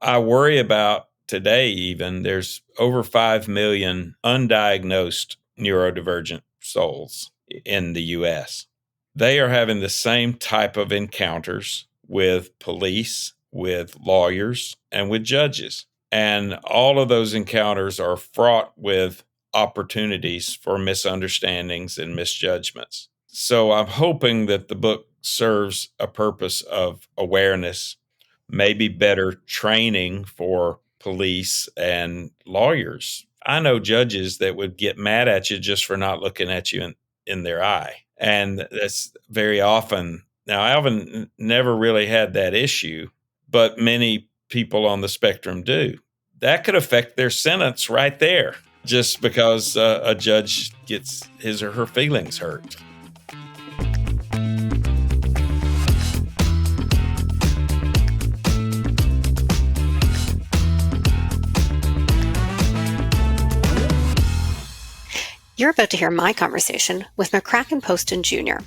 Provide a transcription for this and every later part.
I worry about today even, there's over 5 million undiagnosed neurodivergent souls in the U.S. They are having the same type of encounters with police, with lawyers, and with judges. And all of those encounters are fraught with opportunities for misunderstandings and misjudgments. So I'm hoping that the book serves a purpose of awareness, maybe better training for police and lawyers. I know judges that would get mad at you just for not looking at you in their eye. And that's very often. Now, Alvin never really had that issue, but many people on the spectrum do. That could affect their sentence right there, just because a judge gets his or her feelings hurt. You're about to hear my conversation with McCracken Poston Jr.,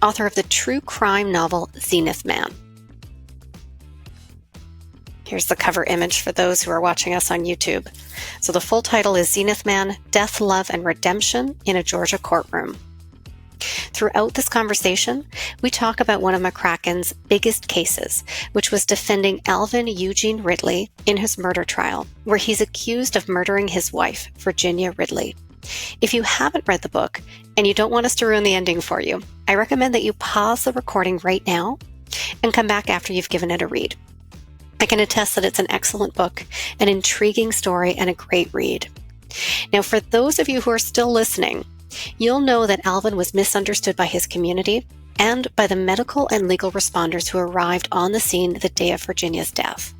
author of the true crime novel Zenith Man. Here's the cover image for those who are watching us on YouTube. So the full title is Zenith Man, Death, Love, and Redemption in a Georgia Courtroom. Throughout this conversation, we talk about one of McCracken's biggest cases, which was defending Alvin Eugene Ridley in his murder trial, where he's accused of murdering his wife, Virginia Ridley. If you haven't read the book and you don't want us to ruin the ending for you, I recommend that you pause the recording right now and come back after you've given it a read. I can attest that it's an excellent book, an intriguing story, and a great read. Now, for those of you who are still listening, you'll know that Alvin was misunderstood by his community and by the medical and legal responders who arrived on the scene the day of Virginia's death.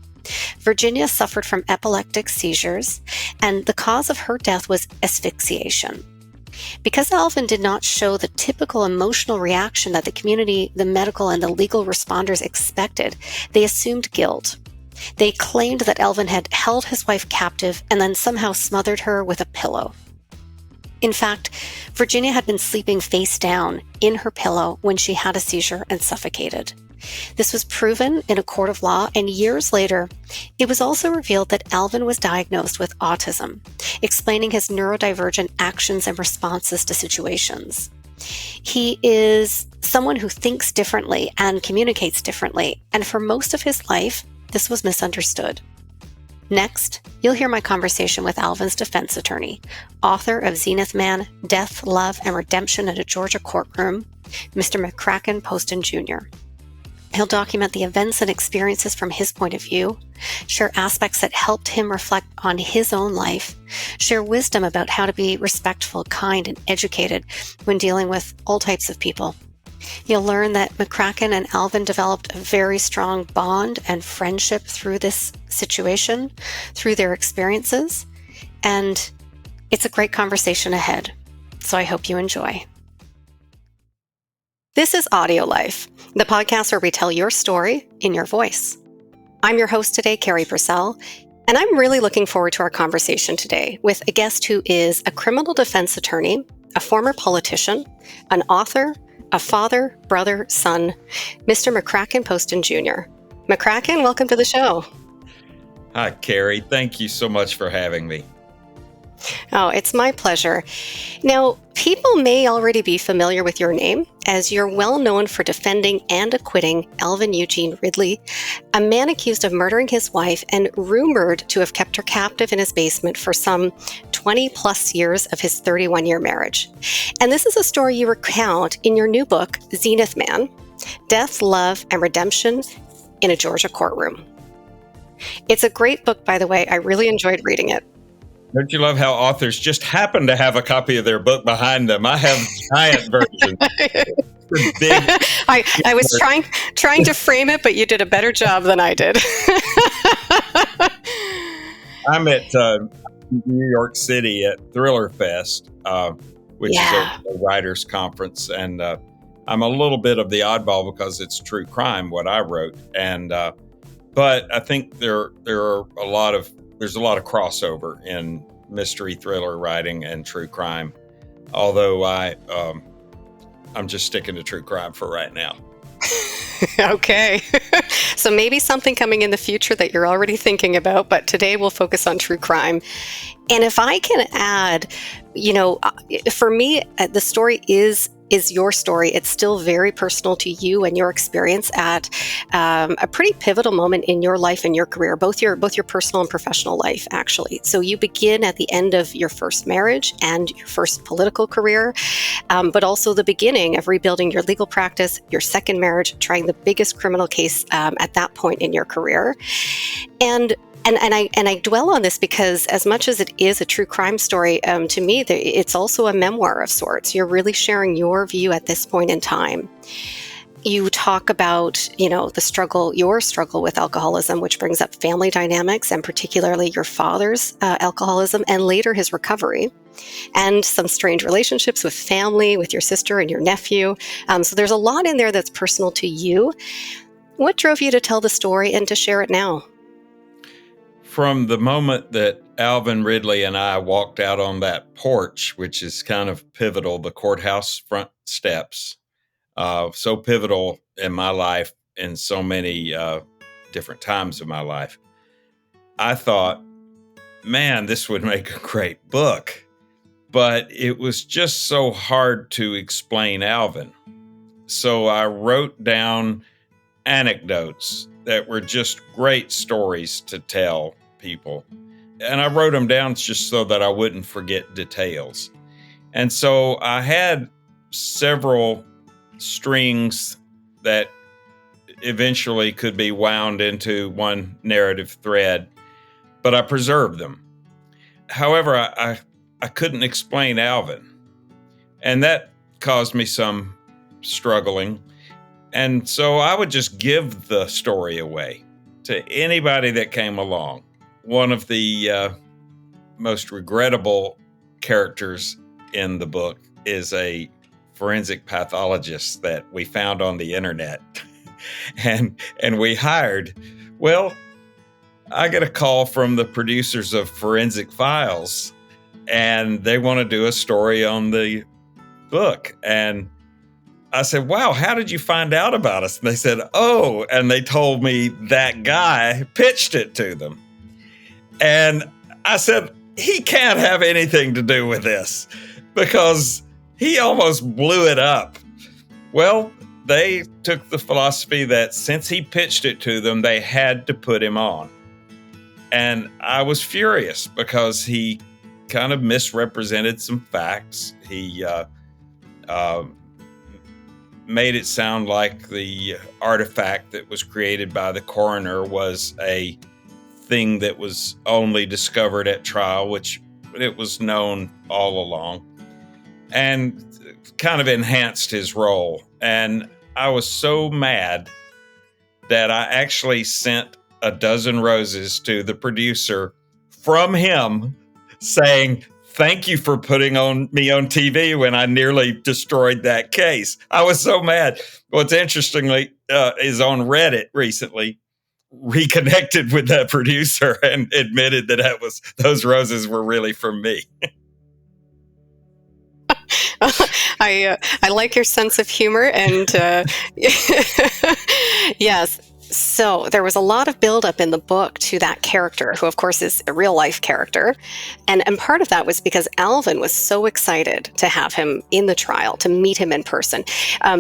Virginia suffered from epileptic seizures, and the cause of her death was asphyxiation. Because Alvin did not show the typical emotional reaction that the community, the medical, and the legal responders expected, they assumed guilt. They claimed that Alvin had held his wife captive and then somehow smothered her with a pillow. In fact, Virginia had been sleeping face down in her pillow when she had a seizure and suffocated. This was proven in a court of law, and years later, it was also revealed that Alvin was diagnosed with autism, explaining his neurodivergent actions and responses to situations. He is someone who thinks differently and communicates differently, and for most of his life, this was misunderstood. Next, you'll hear my conversation with Alvin's defense attorney, author of Zenith Man, Death, Love, and Redemption in a Georgia Courtroom, Mr. McCracken Poston Jr. He'll document the events and experiences from his point of view, share aspects that helped him reflect on his own life, share wisdom about how to be respectful, kind, and educated when dealing with all types of people. You'll learn that McCracken and Alvin developed a very strong bond and friendship through this situation, through their experiences, and it's a great conversation ahead. So I hope you enjoy. This is AudioLife, the podcast where we tell your story in your voice. I'm your host today, Carrie Purcell, and I'm really looking forward to our conversation today with a guest who is a criminal defense attorney, a former politician, an author, a father, brother, son, Mr. McCracken Poston Jr. McCracken, welcome to the show. Hi, Carrie. Thank you so much for having me. Oh, it's my pleasure. Now, people may already be familiar with your name, as you're well known for defending and acquitting Alvin Eugene Ridley, a man accused of murdering his wife and rumored to have kept her captive in his basement for some 20 plus years of his 31-year marriage. And this is a story you recount in your new book, Zenith Man, Death, Love, and Redemption in a Georgia Courtroom. It's a great book, by the way. I really enjoyed reading it. Don't you love how authors just happen to have a copy of their book behind them? I have giant versions. Big. I was trying to frame it, but you did a better job than I did. I'm at New York City at Thriller Fest, which is a writers' conference, and I'm a little bit of the oddball because it's true crime, what I wrote, and but I think there's a lot of crossover in mystery thriller writing and true crime, although I'm just sticking to true crime for right now. Okay. So maybe something coming in the future that you're already thinking about, but today we'll focus on true crime. And if I can add, for me, the story is your story. It's still very personal to you and your experience at a pretty pivotal moment in your life and your career, both your personal and professional life, actually. So you begin at the end of your first marriage and your first political career, but also the beginning of rebuilding your legal practice, your second marriage, trying the biggest criminal case at that point in your career. And I dwell on this because as much as it is a true crime story, to me, it's also a memoir of sorts. You're really sharing your view at this point in time. You talk about, your struggle with alcoholism, which brings up family dynamics and particularly your father's alcoholism and later his recovery, and some strange relationships with family, with your sister and your nephew. So there's a lot in there that's personal to you. What drove you to tell the story and to share it now? From the moment that Alvin Ridley and I walked out on that porch, which is kind of pivotal, the courthouse front steps, so pivotal in my life in so many different times of my life, I thought, man, this would make a great book. But it was just so hard to explain Alvin. So I wrote down anecdotes that were just great stories to tell people. And I wrote them down just so that I wouldn't forget details. And so I had several strings that eventually could be wound into one narrative thread, but I preserved them. However, I couldn't explain Alvin, and that caused me some struggling. And so I would just give the story away to anybody that came along. One of the most regrettable characters in the book is a forensic pathologist that we found on the internet and we hired. Well, I get a call from the producers of Forensic Files, and they want to do a story on the book. And I said, wow, how did you find out about us? And they said, oh, and they told me that guy pitched it to them. And I said, he can't have anything to do with this because he almost blew it up. Well, they took the philosophy that since he pitched it to them, they had to put him on. And I was furious because he kind of misrepresented some facts. He made it sound like the artifact that was created by the coroner was a thing that was only discovered at trial, which it was known all along, and kind of enhanced his role. And I was so mad that I actually sent a dozen roses to the producer from him saying, thank you for putting me on TV when I nearly destroyed that case. I was so mad. What's interestingly is on Reddit recently, reconnected with that producer and admitted that those roses were really from me. I like your sense of humor, and yes. So there was a lot of buildup in the book to that character, who of course is a real life character. And part of that was because Alvin was so excited to have him in the trial, to meet him in person.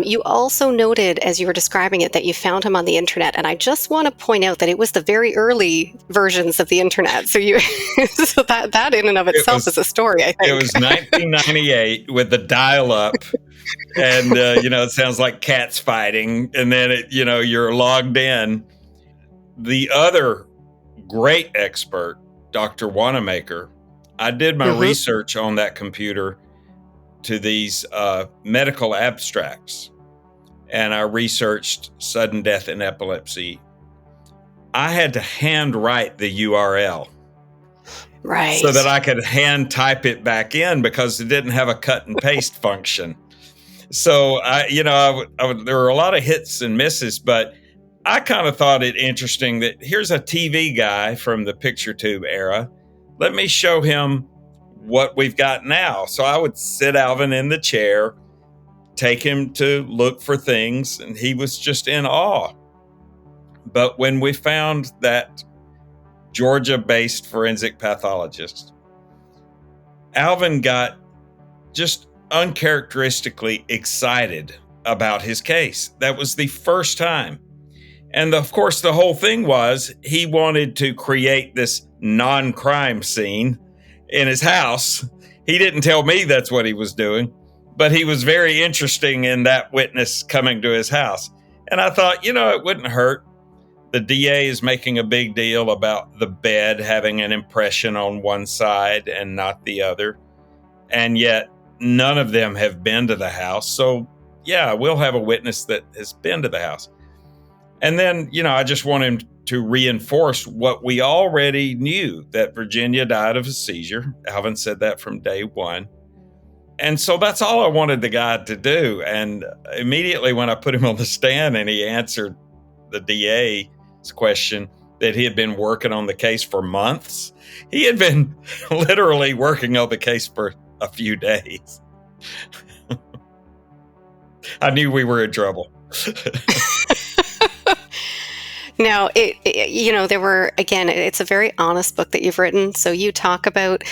You also noted, as you were describing it, that you found him on the internet. And I just want to point out that it was the very early versions of the internet. So so that in and of itself is a story, I think. It was 1998 with the dial-up. And, it sounds like cats fighting. And then, you're logged in. The other great expert, Dr. Wanamaker, I did my research on that computer to these medical abstracts. And I researched sudden death and epilepsy. I had to handwrite the URL. Right. So that I could hand type it back in because it didn't have a cut and paste function. So, there were a lot of hits and misses, but I kind of thought it interesting that here's a TV guy from the picture tube era. Let me show him what we've got now. So I would sit Alvin in the chair, take him to look for things, and he was just in awe. But when we found that Georgia-based forensic pathologist, Alvin got just uncharacteristically excited about his case. That was the first time. And of course, the whole thing was he wanted to create this non-crime scene in his house. He didn't tell me that's what he was doing, but he was very interesting in that witness coming to his house. And I thought, it wouldn't hurt. The DA is making a big deal about the bed having an impression on one side and not the other. And yet none of them have been to the house. So yeah, we'll have a witness that has been to the house. And then, I just want him to reinforce what we already knew, that Virginia died of a seizure. Alvin said that from day one. And so that's all I wanted the guy to do. And immediately when I put him on the stand and he answered the DA's question that he had been working on the case for months, he had been literally working on the case for a few days. I knew we were in trouble. Now, there were, again, it's a very honest book that you've written. So you talk about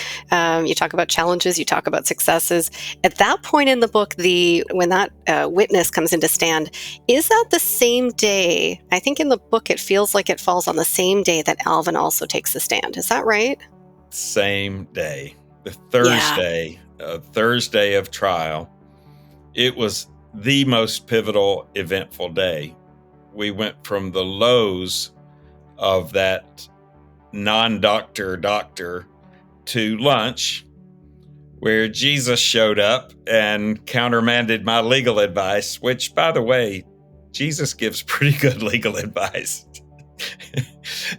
challenges, you talk about successes. At that point in the book, when that witness comes in to stand, is that the same day? I think in the book, it feels like it falls on the same day that Alvin also takes the stand. Is that right? Same day, the Thursday of trial. It was the most pivotal, eventful day. We went from the lows of that non-doctor to lunch, where Jesus showed up and countermanded my legal advice, which, by the way, Jesus gives pretty good legal advice.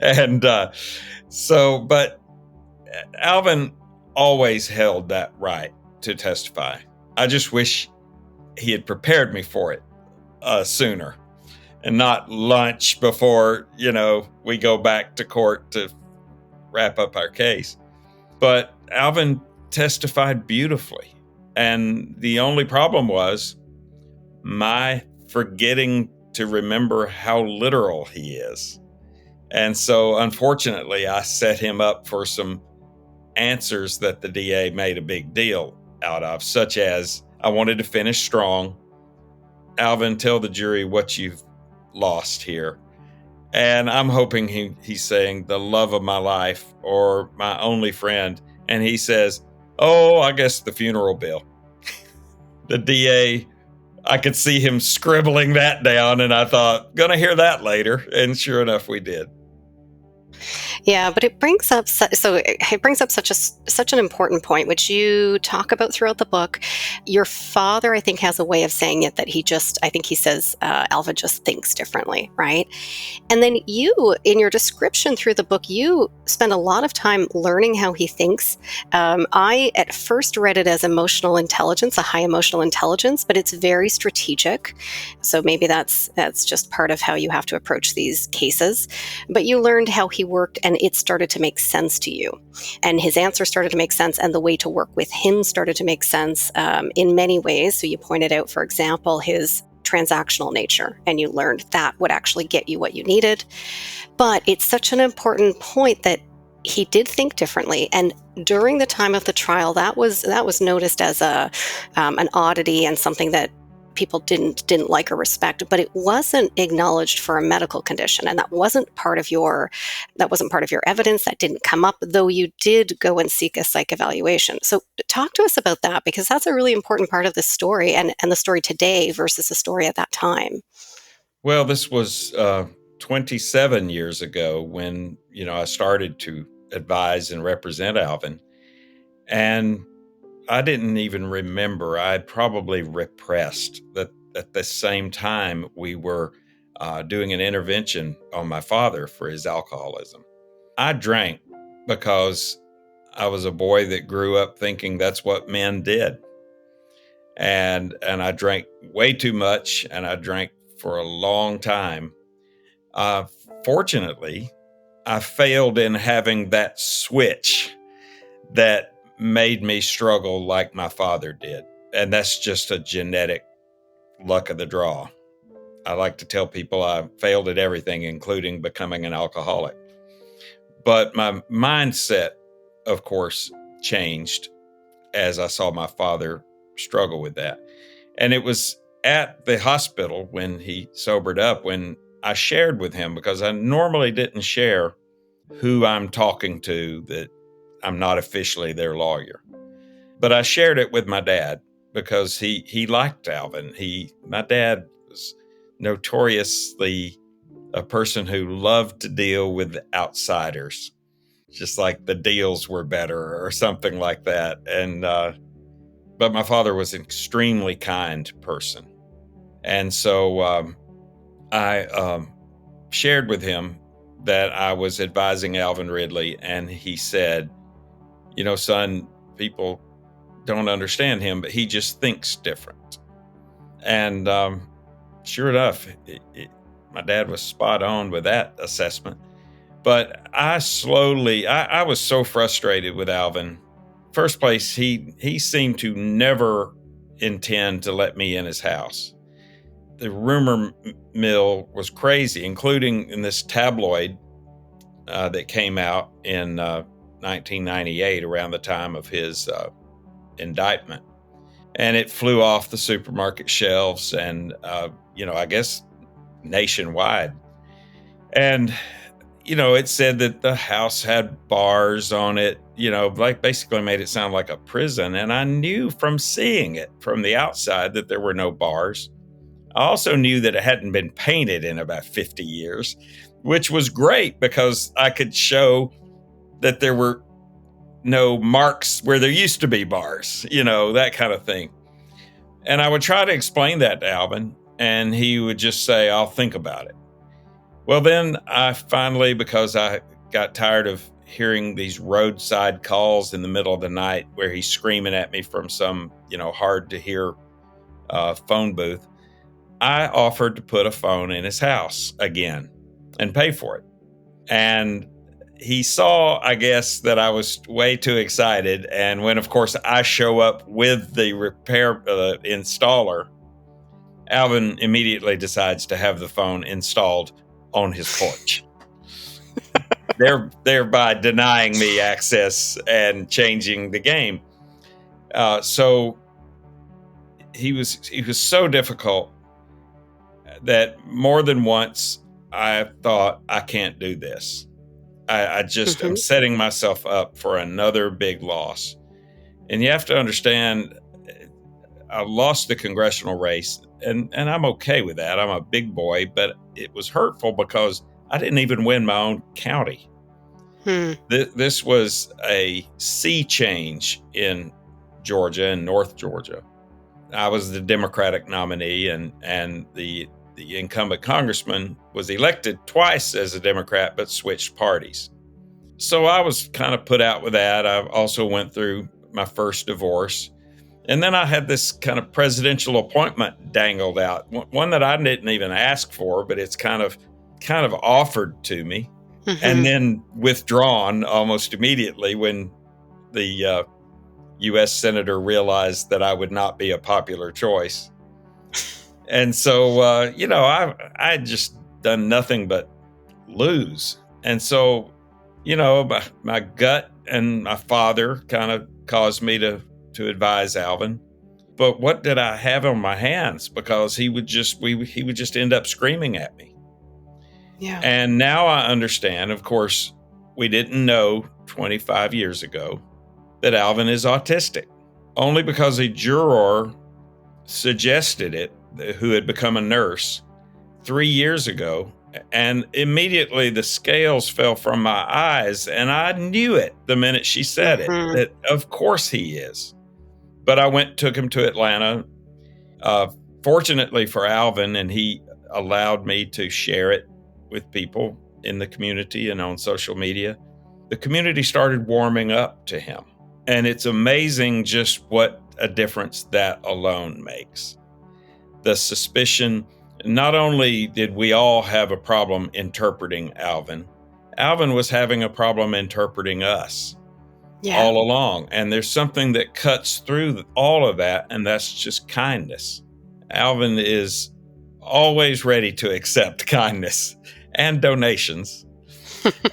And but Alvin always held that right to testify. I just wish he had prepared me for it sooner. And not lunch before, we go back to court to wrap up our case. But Alvin testified beautifully. And the only problem was my forgetting to remember how literal he is. And so, unfortunately, I set him up for some answers that the DA made a big deal out of, such as, I wanted to finish strong. Alvin, tell the jury what you've lost here. And I'm hoping he's saying the love of my life or my only friend. And he says, oh, I guess the funeral bill. The DA, I could see him scribbling that down, and I thought, gonna hear that later. And sure enough, we did. Yeah, but it brings up such an important point, which you talk about throughout the book. Your father, I think, has a way of saying it that I think he says, Alvin just thinks differently, right? And then you, in your description through the book, you spend a lot of time learning how he thinks. I at first read it as emotional intelligence, a high emotional intelligence, but it's very strategic. So maybe that's just part of how you have to approach these cases. But you learned how he worked, and it started to make sense to you. And his answer started to make sense, and the way to work with him started to make sense in many ways. So you pointed out, for example, his transactional nature, and you learned that would actually get you what you needed. But it's such an important point that he did think differently. And during the time of the trial, that was noticed as an oddity and something that people didn't like or respect, but it wasn't acknowledged for a medical condition, and that wasn't part of your evidence. That didn't come up, though you did go and seek a psych evaluation. So talk to us about that, because that's a really important part of the story and the story today versus the story at that time. Well, this was 27 years ago when I started to advise and represent Alvin, and I didn't even remember. I probably repressed that at the same time we were doing an intervention on my father for his alcoholism. I drank because I was a boy that grew up thinking that's what men did. And I drank way too much, and I drank for a long time. Fortunately, I failed in having that switch that made me struggle like my father did. And that's just a genetic luck of the draw. I like to tell people I failed at everything, including becoming an alcoholic. But my mindset, of course, changed as I saw my father struggle with that. And it was at the hospital when he sobered up, when I shared with him, because I normally didn't share who I'm talking to, that I'm not officially their lawyer. But I shared it with my dad because he liked Alvin. My dad was notoriously a person who loved to deal with outsiders, just like the deals were better or something like that. And but my father was an extremely kind person. And so I shared with him that I was advising Alvin Ridley, and he said, son, people don't understand him, but he just thinks different. And sure enough, my dad was spot on with that assessment. But I was so frustrated with Alvin. First place, he seemed to never intend to let me in his house. The rumor mill was crazy, including in this tabloid that came out in 1998, around the time of his indictment. And it flew off the supermarket shelves and, I guess nationwide. And, it said that the house had bars on it, like basically made it sound like a prison. And I knew from seeing it from the outside that there were no bars. I also knew that it hadn't been painted in about 50 years, which was great because I could show that there were no marks where there used to be bars, that kind of thing. And I would try to explain that to Alvin, and he would just say, I'll think about it. Well, then I finally, because I got tired of hearing these roadside calls in the middle of the night where he's screaming at me from some, hard to hear phone booth, I offered to put a phone in his house again and pay for it. And he saw, I guess, that I was way too excited. And when, of course, I show up with the repair installer, Alvin immediately decides to have the phone installed on his porch, thereby denying me access and changing the game. So he was so difficult that more than once I thought, I can't do this. I just am setting myself up for another big loss. And you have to understand, I lost the congressional race, and I'm okay with that. I'm a big boy, but it was hurtful because I didn't even win my own county. This was a sea change in Georgia, in North Georgia. I was the Democratic nominee, and the incumbent congressman was elected twice as a Democrat, but switched parties. So I was kind of put out with that. I also went through my first divorce. And then I had this kind of presidential appointment dangled out, one that I didn't even ask for, but it's kind of offered to me, and then withdrawn almost immediately when the U.S. senator realized that I would not be a popular choice. And so, I just done nothing but lose. And so, my gut and my father kind of caused me to advise Alvin. But what did I have on my hands? Because he would just end up screaming at me. Yeah. And now I understand, of course, we didn't know 25 years ago that Alvin is autistic, only because a juror suggested it, who had become a nurse 3 years ago. And immediately the scales fell from my eyes, and I knew it the minute she said it, that of course he is. But I took him to Atlanta, fortunately for Alvin, and he allowed me to share it with people in the community and on social media. The community started warming up to him. And it's amazing just what a difference that alone makes. The suspicion, not only did we all have a problem interpreting Alvin was having a problem interpreting us all along. And there's something that cuts through all of that, and that's just kindness. Alvin is always ready to accept kindness and donations.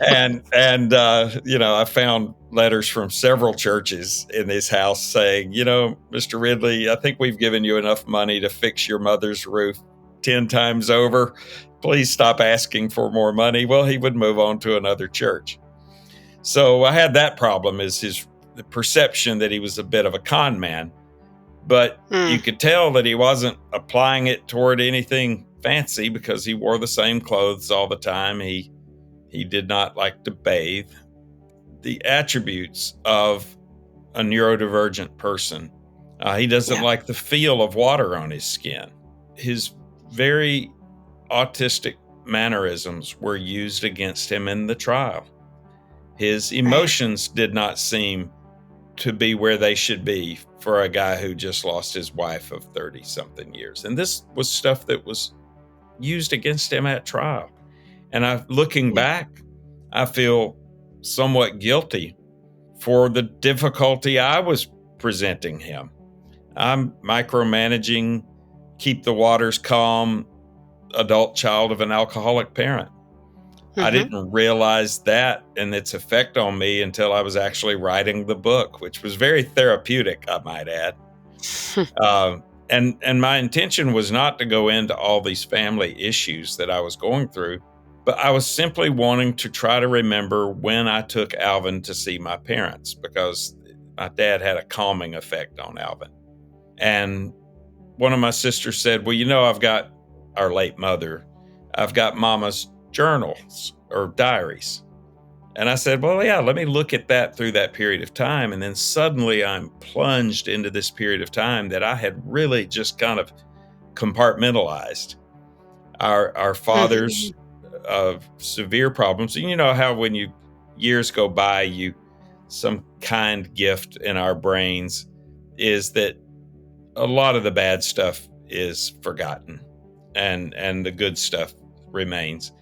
I found letters from several churches in his house saying, Mr. Ridley, I think we've given you enough money to fix your mother's roof 10 times over. Please stop asking for more money. Well, he would move on to another church. So I had that problem, is the perception that he was a bit of a con man. But you could tell that he wasn't applying it toward anything fancy, because he wore the same clothes all the time. He did not like to bathe. The attributes of a neurodivergent person. He doesn't like the feel of water on his skin. His very autistic mannerisms were used against him in the trial. His emotions did not seem to be where they should be for a guy who just lost his wife of 30-something years. And this was stuff that was used against him at trial. And looking back, I feel somewhat guilty for the difficulty I was presenting him. I'm micromanaging, keep the waters calm, adult child of an alcoholic parent. I didn't realize that and its effect on me until I was actually writing the book, which was very therapeutic, I might add. And my intention was not to go into all these family issues that I was going through, but I was simply wanting to try to remember when I took Alvin to see my parents, because my dad had a calming effect on Alvin. And one of my sisters said, well, I've got our late mother. I've got Mama's journals or diaries. And I said, well, yeah, let me look at that through that period of time. And then suddenly I'm plunged into this period of time that I had really just kind of compartmentalized. Our father's severe problems. And you know how when years go by, some kind gift in our brains is that a lot of the bad stuff is forgotten and the good stuff remains.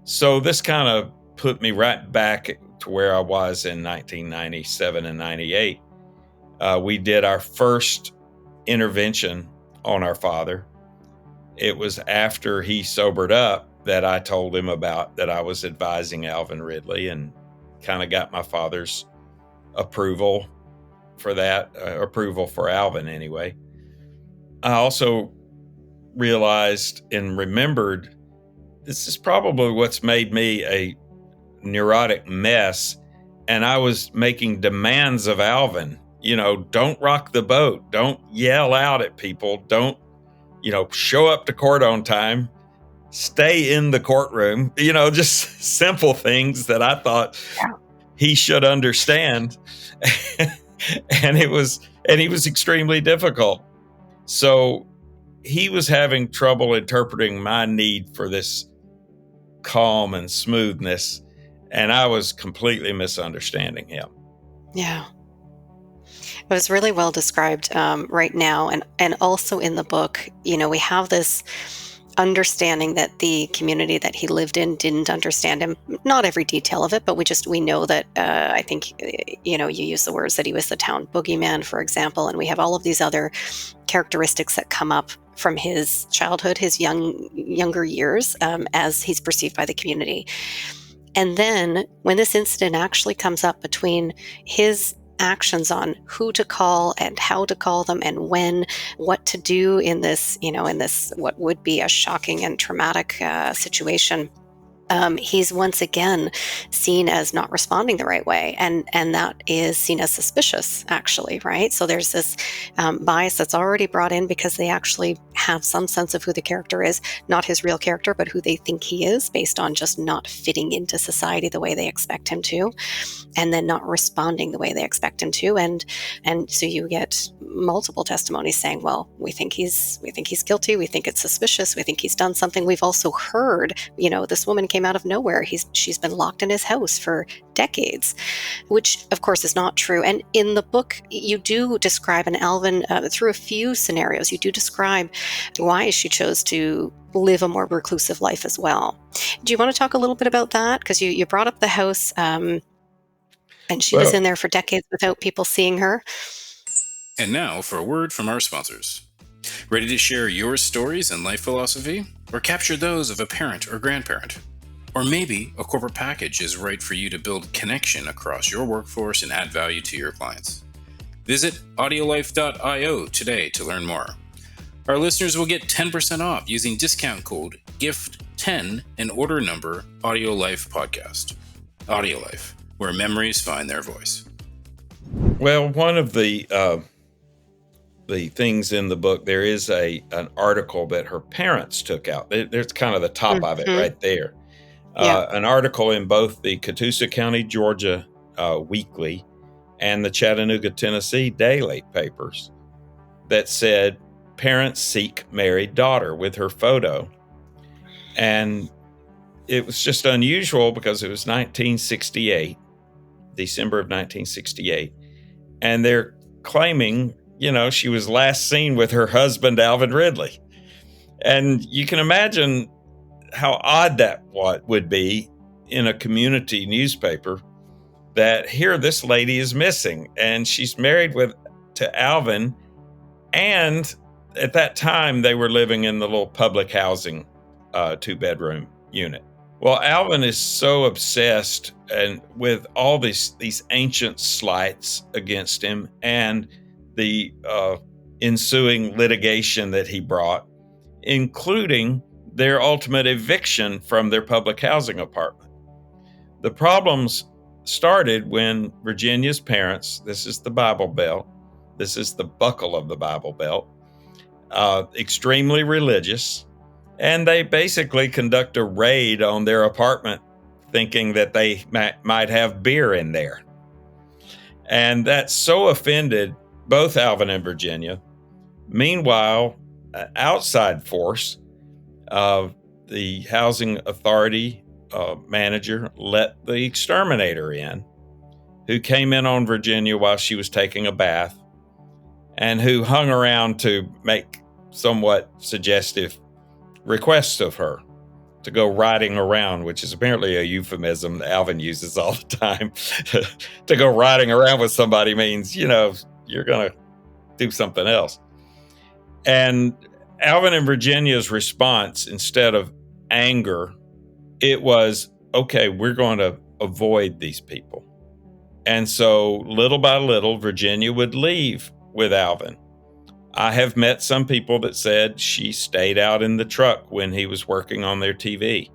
So this kind of put me right back to where I was in 1997 and 98. We did our first intervention on our father. It was after he sobered up that I told him about that I was advising Alvin Ridley, and kind of got my father's approval for that, approval for Alvin anyway. I also realized and remembered this is probably what's made me a neurotic mess. And I was making demands of Alvin, don't rock the boat. Don't yell out at people. Don't, show up to court on time. Stay in the courtroom, just simple things that I thought he should understand. And he was extremely difficult. So he was having trouble interpreting my need for this calm and smoothness, and I was completely misunderstanding him. Yeah. It was really well described right now. And also in the book, we have this understanding that the community that he lived in didn't understand him. Not every detail of it, but we know that I think, you use the words that he was the town boogeyman, for example, and we have all of these other characteristics that come up from his childhood, his younger years, as he's perceived by the community. And then when this incident actually comes up between his actions on who to call and how to call them and when, what to do in this, what would be a shocking and traumatic situation, he's once again seen as not responding the right way. And that is seen as suspicious, actually, right? So there's this bias that's already brought in because they actually have some sense of who the character is, not his real character, but who they think he is based on just not fitting into society the way they expect him to, and then not responding the way they expect him to. And so you get multiple testimonies saying, well, we think he's guilty. We think it's suspicious. We think he's done something. We've also heard, this woman came out of nowhere. She's been locked in his house for decades, which of course is not true. And in the book, you do describe, and Alvin, through a few scenarios, you do describe why she chose to live a more reclusive life as well. Do you want to talk a little bit about that? Because you brought up the house, and she was in there for decades without people seeing her. And now for a word from our sponsors. Ready to share your stories and life philosophy? Or capture those of a parent or grandparent? Or maybe a corporate package is right for you to build connection across your workforce and add value to your clients. Visit audiolife.io today to learn more. Our listeners will get 10% off using discount code GIFT10 and order number AudioLife Podcast. AudioLife, where memories find their voice. Well, one of the things in the book, there is an article that her parents took out. There's kind of the top of it right there. An article in both the Catoosa County, Georgia Weekly and the Chattanooga, Tennessee Daily papers that said, "Parents seek married daughter," with her photo. And it was just unusual because it was 1968, December of 1968. And they're claiming, she was last seen with her husband, Alvin Ridley. And you can imagine how odd that would be in a community newspaper, that here this lady is missing and she's married to Alvin. And at that time, they were living in the little public housing 2-bedroom unit. Well, Alvin is so obsessed and with all these ancient slights against him and the ensuing litigation that he brought, including their ultimate eviction from their public housing apartment. The problems started when Virginia's parents, this is the Bible Belt, this is the buckle of the Bible Belt, extremely religious, and they basically conduct a raid on their apartment thinking that they might have beer in there. And that so offended both Alvin and Virginia. Meanwhile, an outside force, the housing authority manager, let the exterminator in, who came in on Virginia while she was taking a bath and who hung around to make somewhat suggestive requests of her to go riding around, which is apparently a euphemism that Alvin uses all the time. To go riding around with somebody means, you're going to do something else. And Alvin and Virginia's response, instead of anger, it was, okay, we're going to avoid these people. And so little by little, Virginia would leave with Alvin. I have met some people that said she stayed out in the truck when he was working on their TV.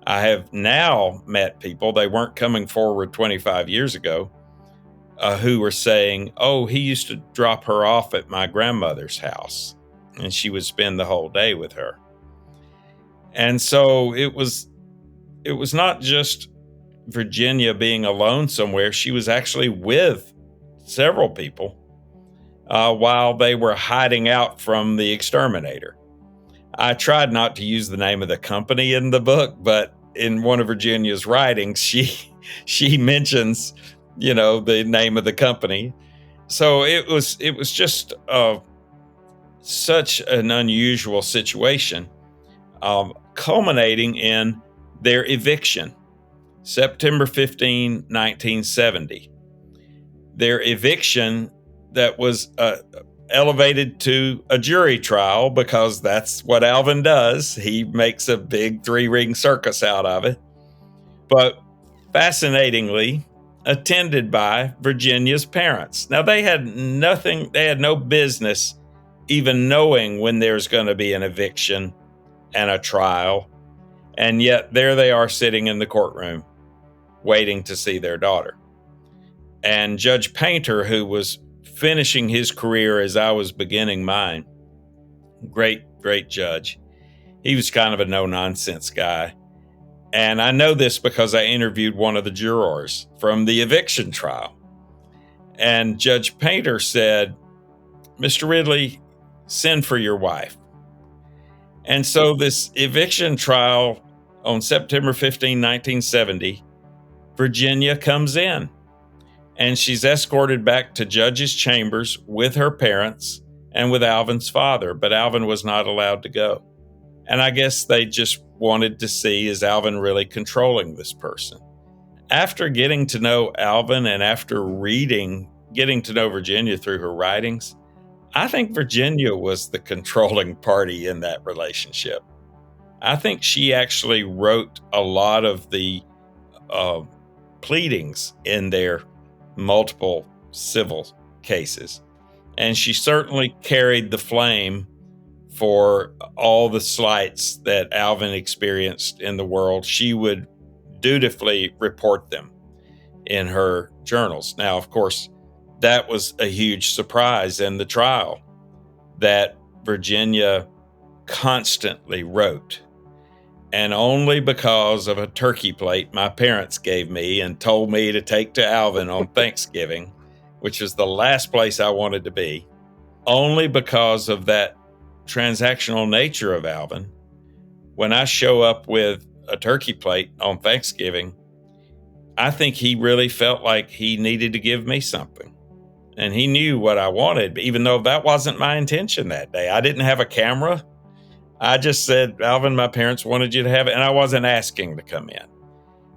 I have now met people, they weren't coming forward 25 years ago, who were saying, oh, he used to drop her off at my grandmother's house and she would spend the whole day with her. And so it was not just Virginia being alone somewhere. She was actually with several people while they were hiding out from the exterminator. I tried not to use the name of the company in the book, but in one of Virginia's writings, she mentions, the name of the company. So it was just such an unusual situation, culminating in their eviction, September 15, 1970. Their eviction that was elevated to a jury trial because that's what Alvin does. He makes a big 3-ring circus out of it. But fascinatingly, attended by Virginia's parents. Now, they had no business even knowing when there's going to be an eviction and a trial. And yet there they are sitting in the courtroom waiting to see their daughter. And Judge Painter, who was finishing his career as I was beginning mine, great judge. He was kind of a no-nonsense guy. And I know this because I interviewed one of the jurors from the eviction trial. And Judge Painter said, Mr. Ridley, send for your wife. And so this eviction trial on September 15, 1970, Virginia comes in. And she's escorted back to Judge's chambers with her parents and with Alvin's father, but Alvin was not allowed to go. And I guess they just wanted to see, is Alvin really controlling this person? After getting to know Alvin and after getting to know Virginia through her writings, I think Virginia was the controlling party in that relationship. I think she actually wrote a lot of the pleadings in their multiple civil cases. And she certainly carried the flame for all the slights that Alvin experienced in the world. She would dutifully report them in her journals. Now, of course, that was a huge surprise in the trial that Virginia constantly wrote. And only because of a turkey plate my parents gave me and told me to take to Alvin on Thanksgiving, which is the last place I wanted to be, only because of that transactional nature of Alvin, when I show up with a turkey plate on Thanksgiving, I think he really felt like he needed to give me something. And he knew what I wanted, even though that wasn't my intention that day. I didn't have a camera. I just said, Alvin, my parents wanted you to have it. And I wasn't asking to come in.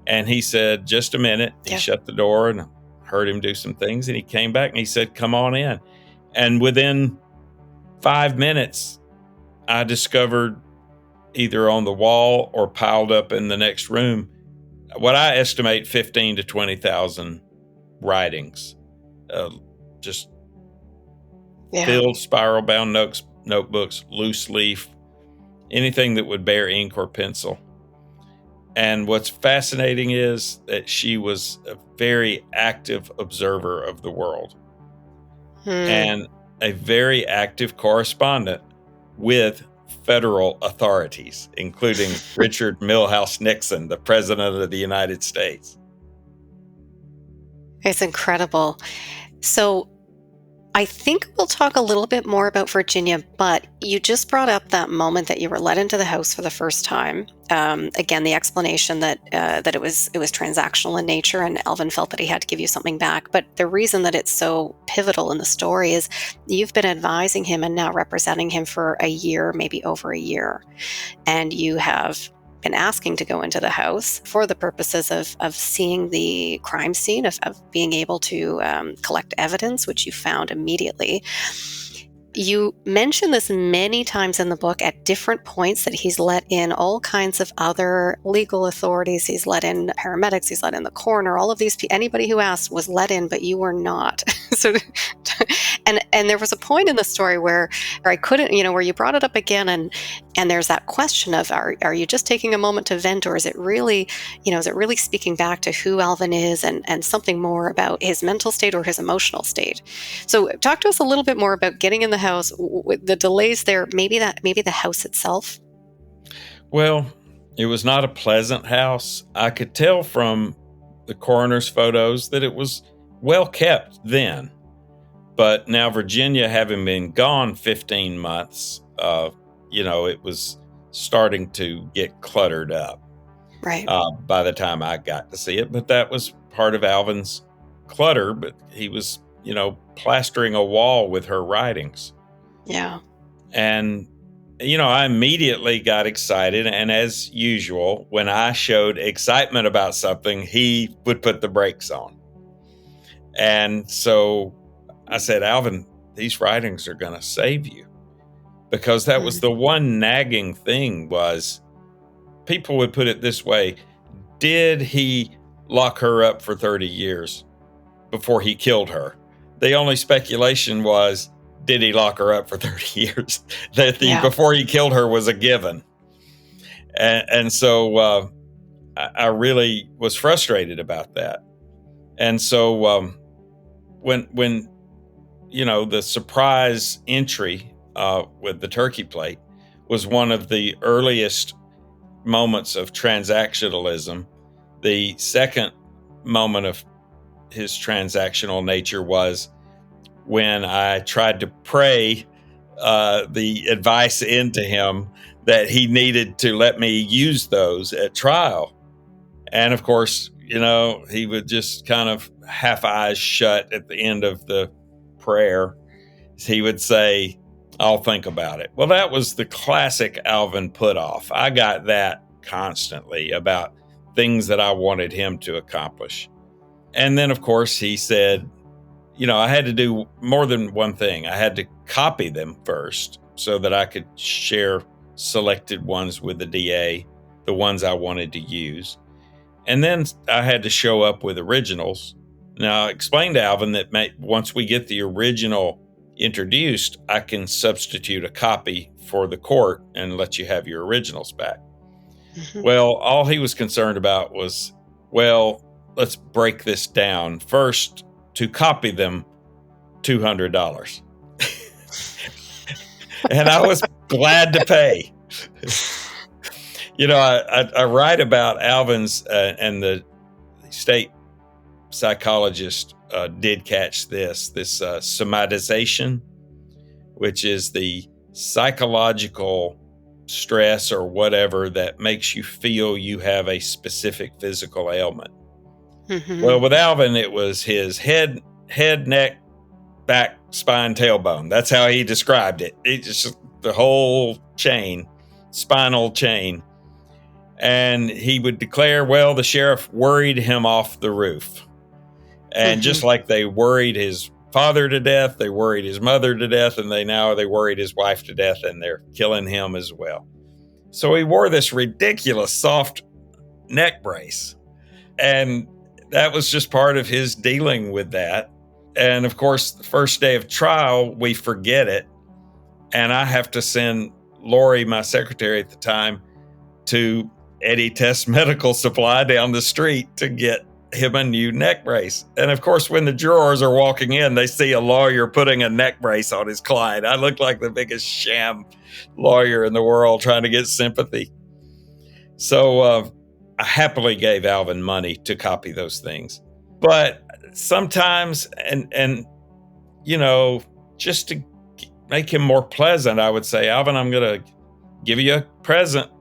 And he said, just a minute. He shut the door and I heard him do some things. And he came back and he said, come on in. And within 5 minutes, I discovered either on the wall or piled up in the next room what I estimate 15 to 20,000 writings, just filled spiral-bound notebooks, loose leaf, anything that would bear ink or pencil. And what's fascinating is that she was a very active observer of the world and a very active correspondent with federal authorities, including Richard Milhouse Nixon, the President of the United States. It's incredible. So I think we'll talk a little bit more about Virginia, but you just brought up that moment that you were let into the house for the first time. Again, the explanation that it was transactional in nature, and Alvin felt that he had to give you something back. But the reason that it's so pivotal in the story is you've been advising him and now representing him for a year, maybe over a year, and you have been asking to go into the house for the purposes of seeing the crime scene, of being able to collect evidence, which you found immediately. You mention this many times in the book at different points, that he's let in all kinds of other legal authorities. He's let in paramedics, he's let in the coroner, all of these people, anybody who asked was let in, but you were not. So, and there was a point in the story where I couldn't, where you brought it up again, and there's that question of, are you just taking a moment to vent, or is it really, is it really speaking back to who Alvin is and something more about his mental state or his emotional state? So talk to us a little bit more about getting in the house, the delays there, maybe the house itself. Well, it was not a pleasant house. I could tell from the coroner's photos that it was well kept then. But now Virginia having been gone 15 months, it was starting to get cluttered up. Right. By the time I got to see it. But that was part of Alvin's clutter, but he was, plastering a wall with her writings. Yeah. And, I immediately got excited. And as usual, when I showed excitement about something, he would put the brakes on. And so I said, Alvin, these writings are going to save you. Because that was the one nagging thing, was people would put it this way: did he lock her up for 30 years before he killed her? The only speculation was, did he lock her up for 30 years? That before he killed her was a given. And so I really was frustrated about that. And so when the surprise entry with the turkey plate was one of the earliest moments of transactionalism. The second moment of his transactional nature was when I tried to pray the advice into him that he needed to let me use those at trial. And of course, he would just kind of half eyes shut at the end of the prayer. He would say, I'll think about it. Well, that was the classic Alvin put off. I got that constantly about things that I wanted him to accomplish. And then, of course, he said, I had to do more than one thing. I had to copy them first so that I could share selected ones with the DA, the ones I wanted to use. And then I had to show up with originals. Now, I explained to Alvin that once we get the original introduced, I can substitute a copy for the court and let you have your originals back. Mm-hmm. Well, all he was concerned about was, well, let's break this down. First, to copy them, $200. And I was glad to pay. I write about Alvin's, and the state psychologist did catch this somatization, which is the psychological stress or whatever that makes you feel you have a specific physical ailment. Mm-hmm. Well, with Alvin, it was his head, neck, back, spine, tailbone. That's how he described it. It just the whole chain, spinal chain. And he would declare, well, the sheriff worried him off the roof. And just like they worried his father to death, they worried his mother to death, and they worried his wife to death, and they're killing him as well. So he wore this ridiculous soft neck brace. And that was just part of his dealing with that. And of course, the first day of trial, we forget it. And I have to send Lori, my secretary at the time, to Eddie Test Medical Supply down the street to get him a new neck brace. And of course, when the jurors are walking in, they see a lawyer putting a neck brace on his client. I look like the biggest sham lawyer in the world trying to get sympathy. So I happily gave Alvin money to copy those things. But sometimes, and just to make him more pleasant, I would say, Alvin, I'm going to give you a present.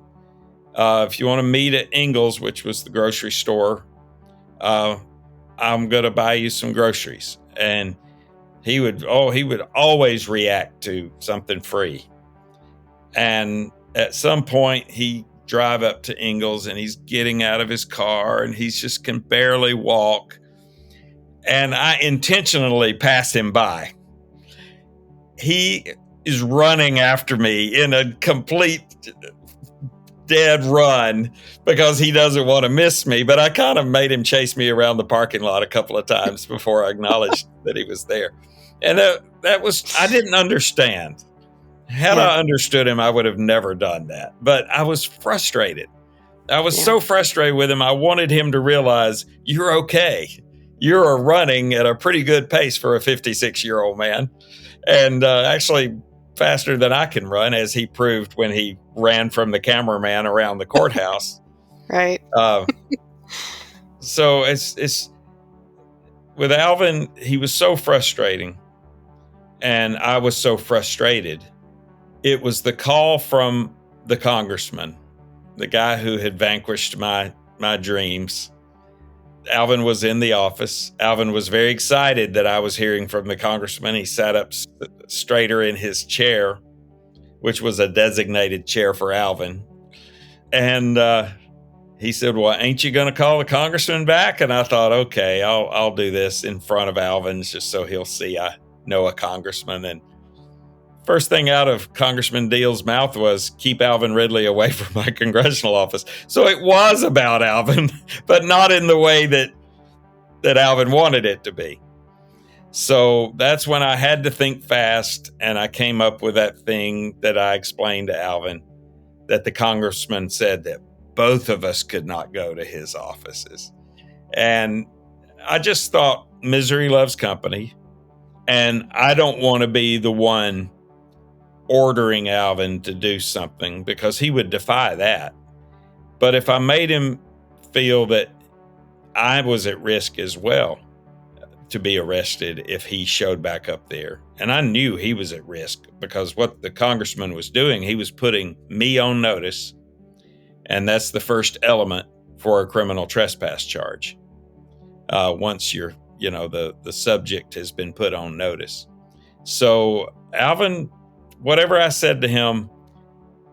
If you want to meet at Ingles, which was the grocery store, I'm going to buy you some groceries. And he would always react to something free. And at some point, he drive up to Ingles and he's getting out of his car and he just can barely walk. And I intentionally pass him by. He is running after me in a complete dead run because he doesn't want to miss me. But I kind of made him chase me around the parking lot a couple of times before I acknowledged that he was there. And I didn't understand. Had I understood him, I would have never done that. But I was frustrated. I was so frustrated with him. I wanted him to realize, you're okay. You're running at a pretty good pace for a 56-year-old man. And actually faster than I can run, as he proved when he ran from the cameraman around the courthouse. Right. So it's with Alvin, he was so frustrating. And I was so frustrated. It was the call from the congressman, the guy who had vanquished my dreams. Alvin was in the office. Alvin was very excited that I was hearing from the congressman. He sat up straighter in his chair, which was a designated chair for Alvin. And he said, well, ain't you going to call the congressman back? And I thought, okay, I'll do this in front of Alvin just so he'll see I know a congressman. And first thing out of Congressman Deal's mouth was, keep Alvin Ridley away from my congressional office. So it was about Alvin, but not in the way that Alvin wanted it to be. So that's when I had to think fast, and I came up with that thing that I explained to Alvin, that the congressman said that both of us could not go to his offices. And I just thought misery loves company, and I don't want to be the one ordering Alvin to do something, because he would defy that. But if I made him feel that I was at risk as well to be arrested if he showed back up there, and I knew he was at risk, because what the congressman was doing, he was putting me on notice, and that's the first element for a criminal trespass charge. Once you're, the subject has been put on notice. So Alvin, whatever I said to him,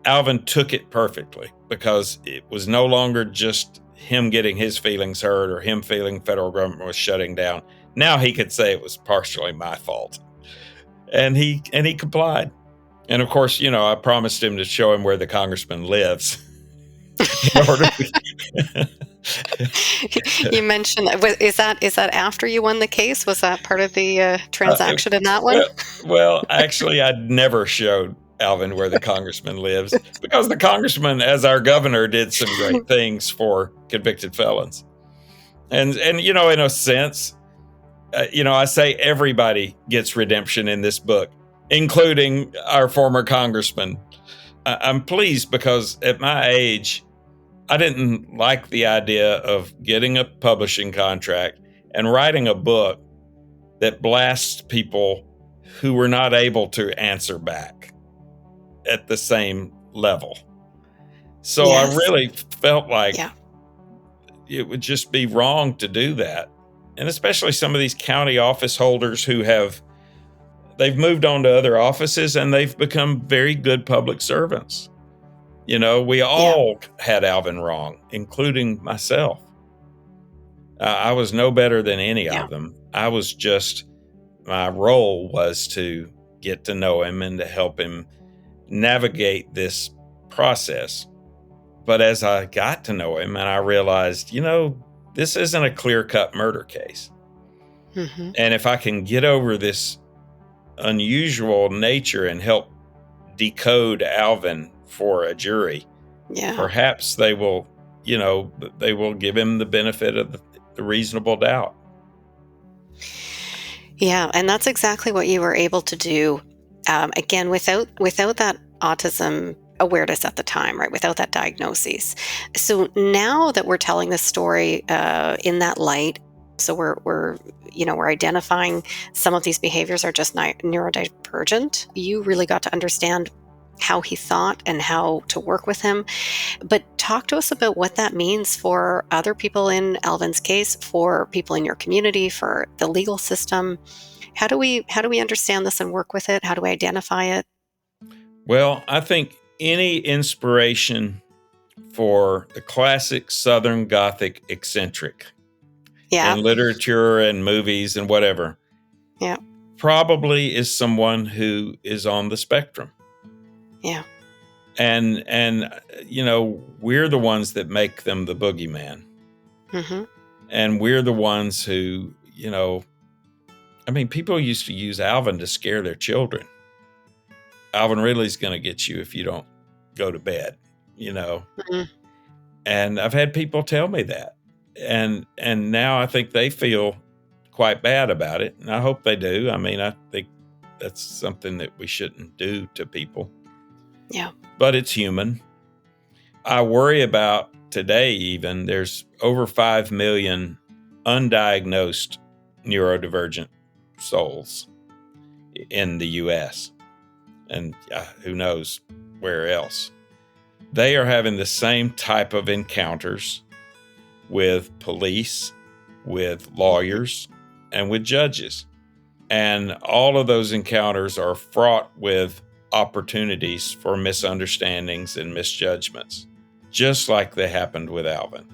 Alvin took it perfectly, because it was no longer just him getting his feelings hurt or him feeling federal government was shutting down. Now he could say it was partially my fault. And he complied. And of course, I promised him to show him where the congressman lives. In order You mentioned is that after you won the case? Was that part of the transaction in that one? Well, actually, I'd never showed Alvin where the congressman lives because the congressman, as our governor, did some great things for convicted felons. And in a sense, I say everybody gets redemption in this book, including our former congressman. I'm pleased because at my age, I didn't like the idea of getting a publishing contract and writing a book that blasts people who were not able to answer back at the same level. So Yes. I really felt like it would just be wrong to do that. And especially some of these county office holders they've moved on to other offices and they've become very good public servants. We all had Alvin wrong, including myself. I was no better than any of them. My role was to get to know him and to help him navigate this process. But as I got to know him and I realized, this isn't a clear-cut murder case. Mm-hmm. And if I can get over this unusual nature and help decode Alvin for a jury, perhaps they will give him the benefit of the reasonable doubt. Yeah, and that's exactly what you were able to do. Again, without that autism awareness at the time, right? Without that diagnosis. So now that we're telling this story in that light, so we're identifying some of these behaviors are just neurodivergent. You really got to understand how he thought and how to work with him. But talk to us about what that means for other people in Alvin's case, for people in your community, for the legal system. How do we understand this and work with it? How do we identify it? Well, I think any inspiration for the classic Southern Gothic eccentric in literature and movies and whatever, probably is someone who is on the spectrum. Yeah. And we're the ones that make them the boogeyman. Mm-hmm. And we're the ones who, people used to use Alvin to scare their children. Alvin Ridley's going to get you if you don't go to bed, Mm-hmm. And I've had people tell me that. And now I think they feel quite bad about it. And I hope they do. I think that's something that we shouldn't do to people. Yeah. But it's human. I worry about today, even there's over 5 million undiagnosed neurodivergent souls in the U.S. and who knows where else. They are having the same type of encounters with police, with lawyers, and with judges. And all of those encounters are fraught with opportunities for misunderstandings and misjudgments, just like they happened with Alvin.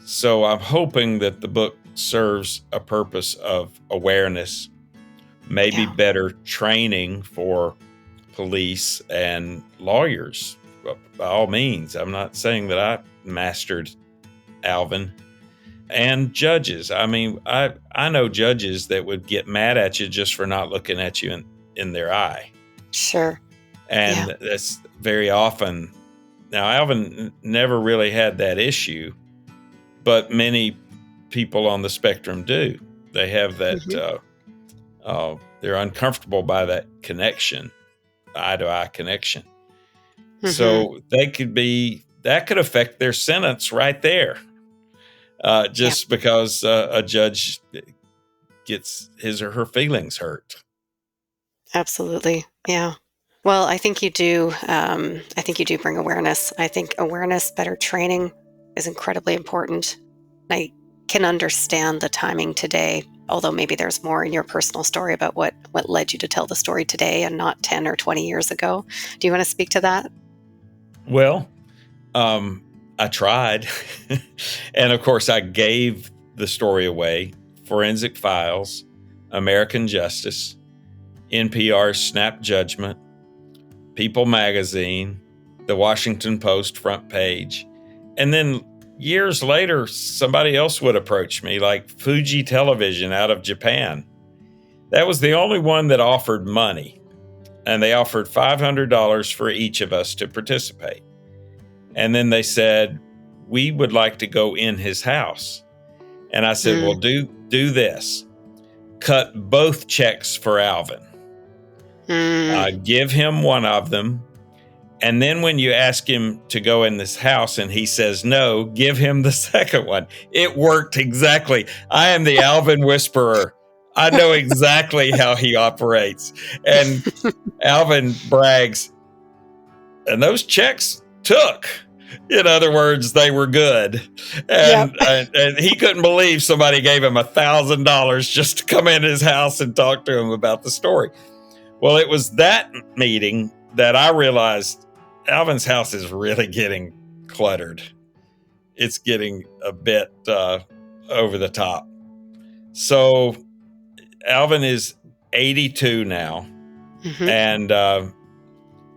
So I'm hoping that the book serves a purpose of awareness, maybe better training for police and lawyers. By all means, I'm not saying that I mastered Alvin. And judges. I know judges that would get mad at you just for not looking at you in their eye. Sure. And that's very often. Now, Alvin never really had that issue, but many people on the spectrum do. They have that, they're uncomfortable by that connection, eye-to-eye connection. Mm-hmm. So that could affect their sentence right there. Because a judge gets his or her feelings hurt. Absolutely. Yeah. Well, I think you do. I think you do bring awareness. I think awareness, better training is incredibly important. I can understand the timing today, although maybe there's more in your personal story about what led you to tell the story today and not 10 or 20 years ago. Do you want to speak to that? Well, I tried. And of course, I gave the story away Forensic Files, American Justice, NPR's Snap Judgment, People Magazine, the Washington Post front page. And then years later, somebody else would approach me, like Fuji Television out of Japan. That was the only one that offered money. And they offered $500 for each of us to participate. And then they said, we would like to go in his house. And I said, well, do this. Cut both checks for Alvin. Give him one of them. And then when you ask him to go in this house and he says no, give him the second one. It worked exactly. I am the Alvin Whisperer. I know exactly how he operates. And Alvin brags, and those checks took. In other words, they were good. And, and he couldn't believe somebody gave him $1,000 just to come into his house and talk to him about the story. Well, it was that meeting that I realized Alvin's house is really getting cluttered. It's getting a bit over the top. So Alvin is 82 now, and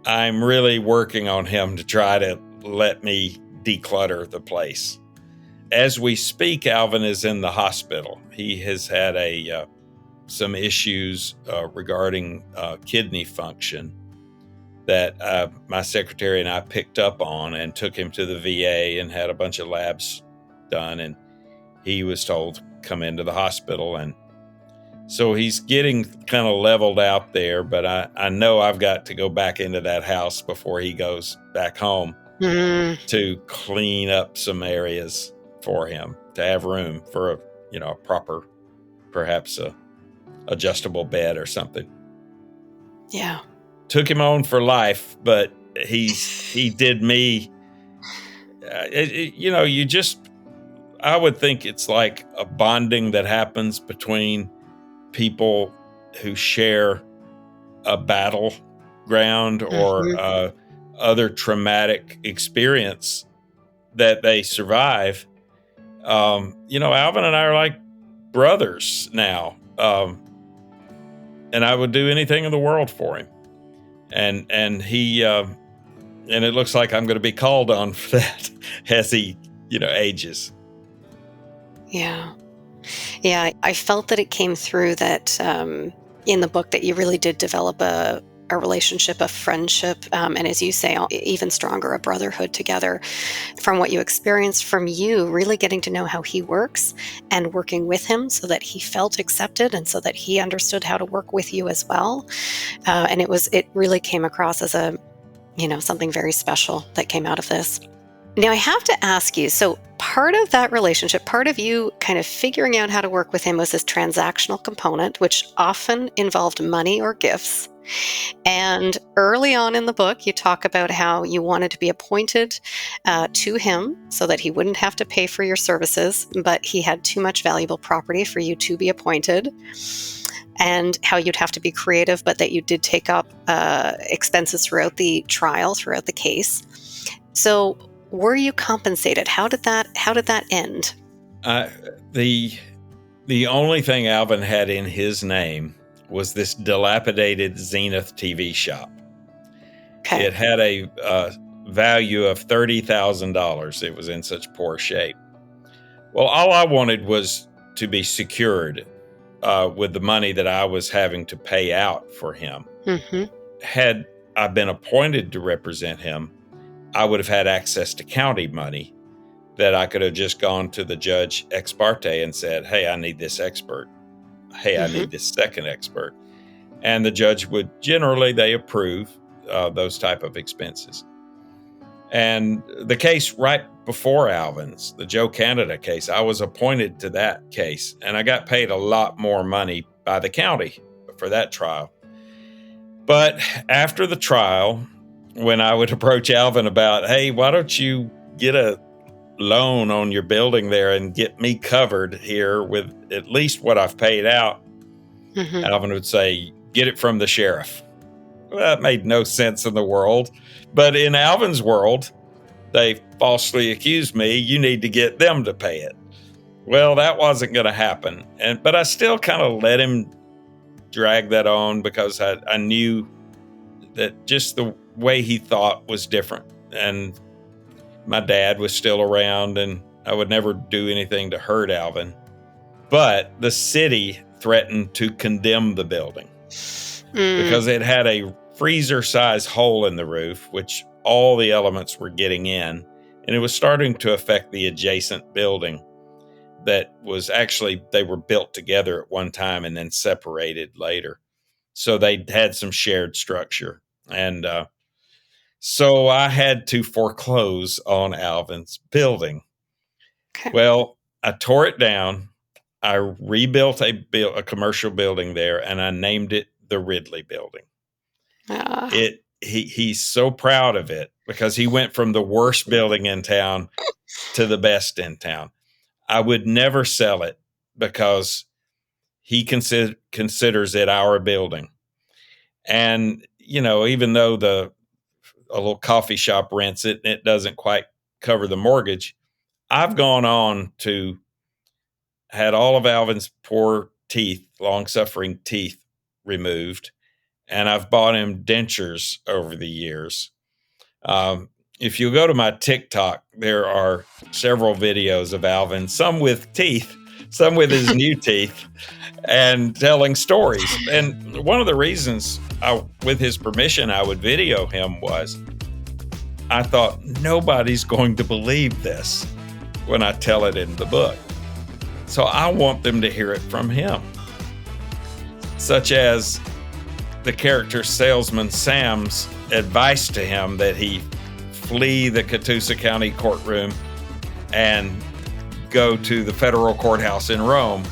I'm really working on him to try to let me declutter the place. As we speak, Alvin is in the hospital. He has had some issues regarding kidney function that my secretary and I picked up on and took him to the VA and had a bunch of labs done. And he was told, come into the hospital. And so he's getting kind of leveled out there, but I know I've got to go back into that house before he goes back home to clean up some areas for him, to have room for a proper, perhaps a adjustable bed or something. Yeah. Took him on for life, but he did me, I would think it's like a bonding that happens between people who share a battleground or other traumatic experience that they survive. Alvin and I are like brothers now. And I would do anything in the world for him. And he, and it looks like I'm going to be called on for that as he, ages. Yeah. Yeah. I felt that it came through that, in the book, that you really did develop a relationship, a friendship, and as you say, even stronger, a brotherhood together from what you experienced, from you really getting to know how he works and working with him so that he felt accepted and so that he understood how to work with you as well. And it really came across as something very special that came out of this. Now I have to ask you, so part of that relationship, part of you kind of figuring out how to work with him was this transactional component, which often involved money or gifts. And early on in the book, you talk about how you wanted to be appointed to him so that he wouldn't have to pay for your services, but he had too much valuable property for you to be appointed, and how you'd have to be creative, but that you did take up expenses throughout the trial, throughout the case. So were you compensated? How did that end? The only thing Alvin had in his name was this dilapidated Zenith TV shop. Okay. It had a value of $30,000. It was in such poor shape. Well, all I wanted was to be secured with the money that I was having to pay out for him. Had I been appointed to represent him, I would have had access to county money that I could have just gone to the judge ex parte and said, hey, I need this expert. Hey, I need this second expert. And the judge would they approve those type of expenses. And the case right before Alvin's, the Joe Canada case, I was appointed to that case, and I got paid a lot more money by the county for that trial. But after the trial, when I would approach Alvin about, hey, why don't you get a loan on your building there and get me covered here with at least what I've paid out, Alvin would say, get it from the sheriff. Well, that made no sense in the world. But in Alvin's world, they falsely accused me, you need to get them to pay it. Well, that wasn't going to happen. But I still kind of let him drag that on because I knew that just the way he thought was different. And my dad was still around, and I would never do anything to hurt Alvin. But the city threatened to condemn the building because it had a freezer-sized hole in the roof, which all the elements were getting in, and it was starting to affect the adjacent building that was actually, they were built together at one time and then separated later. So they had some shared structure. And so I had to foreclose on Alvin's building. Okay. Well, I tore it down. I rebuilt a commercial building there, and I named it the Ridley Building. He's so proud of it because he went from the worst building in town to the best in town. I would never sell it because he considers it our building. And, even though a little coffee shop rents it and it doesn't quite cover the mortgage, I've gone on to had all of Alvin's poor teeth, long-suffering teeth, removed. And I've bought him dentures over the years. If you go to my TikTok, there are several videos of Alvin, some with teeth, some with his new teeth, and telling stories. And one of the reasons, with his permission, I would video him was I thought nobody's going to believe this when I tell it in the book. So I want them to hear it from him, such as the character salesman Sam's advice to him that he flee the Catoosa County courtroom and go to the federal courthouse in Rome.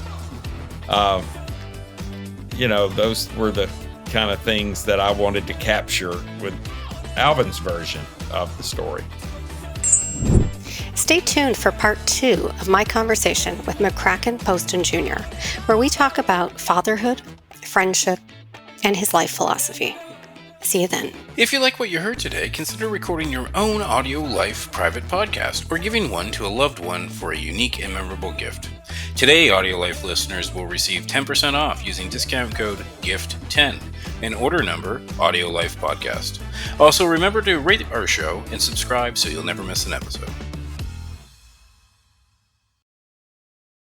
Those were the kind of things that I wanted to capture with Alvin's version of the story. Stay tuned for part 2 of my conversation with McCracken Poston Jr., where we talk about fatherhood, friendship, and his life philosophy. See you then. If you like what you heard today, consider recording your own AudioLife private podcast or giving one to a loved one for a unique and memorable gift. Today, AudioLife listeners will receive 10% off using discount code GIFT10 and order number AudioLife Podcast. Also, remember to rate our show and subscribe so you'll never miss an episode.